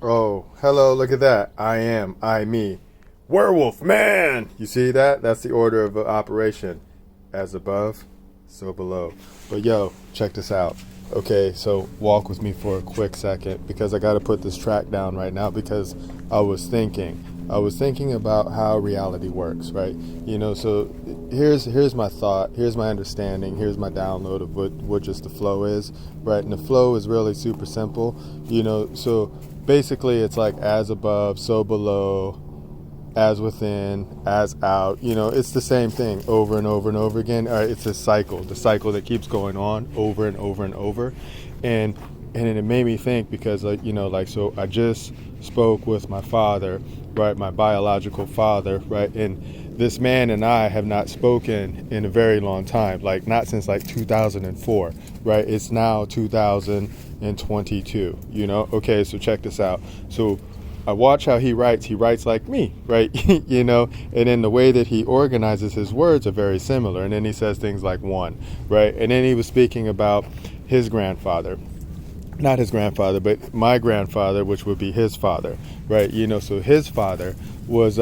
Oh, hello, look at that. I, me. Werewolf man! You see that? That's the order of operation. As above, so below. But yo, check this out. Okay, so walk with me for a quick second because I got to put this track down right now because I was thinking. I was thinking about how reality works, right? So here's my thought, here's my understanding, here's my download of what just the flow is, right? And the flow is really super simple, so basically it's like as above, so below, as within, as out. It's the same thing over and over and over again. It's a cycle, the cycle that keeps going on over and over and over. And it made me think because so I just spoke with my father, right, my biological father, right, and this man and I have not spoken in a very long time, like not since like 2004, right? It's now 2022, okay, so check this out. So I watch how he writes like me, right? And then the way that he organizes his words are very similar. And then he says things like one, right? And then he was speaking about his grandfather, not his grandfather, but my grandfather, which would be his father, right? So his father was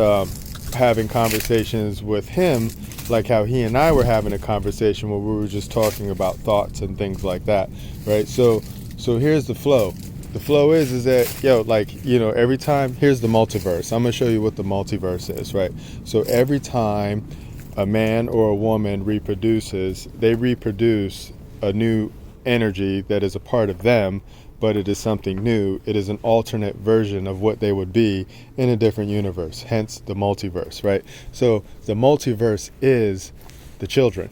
having conversations with him, like how he and I were having a conversation where we were just talking about thoughts and things like that, right? So here's the flow. The flow is that, every time, here's the multiverse. I'm going to show you what the multiverse is, right? So every time a man or a woman reproduces, they reproduce a new energy that is a part of them, but it is something new. It is an alternate version of what they would be in a different universe, hence the multiverse, right? So the multiverse is the children,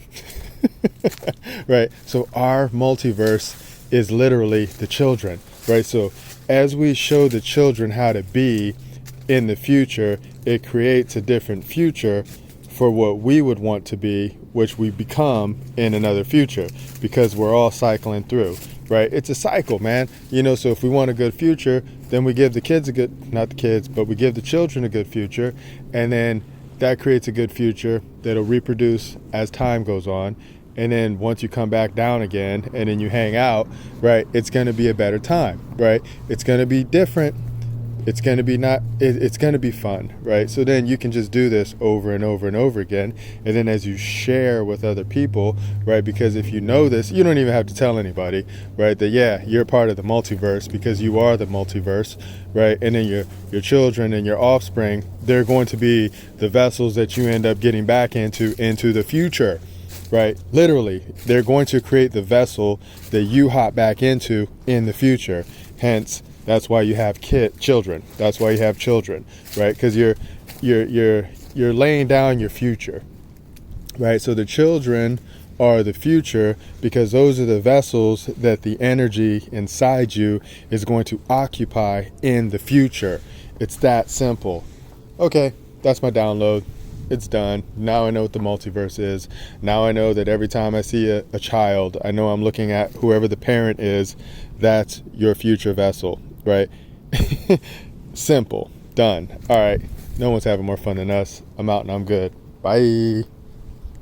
right? So our multiverse is literally the children, right? So as we show the children how to be in the future, it creates a different future for what we would want to be, which we become in another future, because we're all cycling through, right? It's a cycle, man. So if we want a good future, then we give the kids not the kids, but we give the children a good future, and then that creates a good future that'll reproduce as time goes on. And then once you come back down again and then you hang out, right, it's going to be a better time, right? It's going to be different. It's going to be it's going to be fun, right? So then you can just do this over and over and over again. And then as you share with other people, right, because if you know this, you don't even have to tell anybody, right, that, yeah, you're part of the multiverse because you are the multiverse, right? And then your children and your offspring, they're going to be the vessels that you end up getting back into the future. Right? Literally, they're going to create the vessel that you hop back into in the future. Hence, that's why you have children. That's why you have children, right? Because you're laying down your future, right? So the children are the future because those are the vessels that the energy inside you is going to occupy in the future. It's that simple. Okay, that's my download. It's done. Now I know what the multiverse is. Now I know that every time I see a child, I know I'm looking at whoever the parent is. That's your future vessel, right? Simple. Done. All right. No one's having more fun than us. I'm out and I'm good. Bye.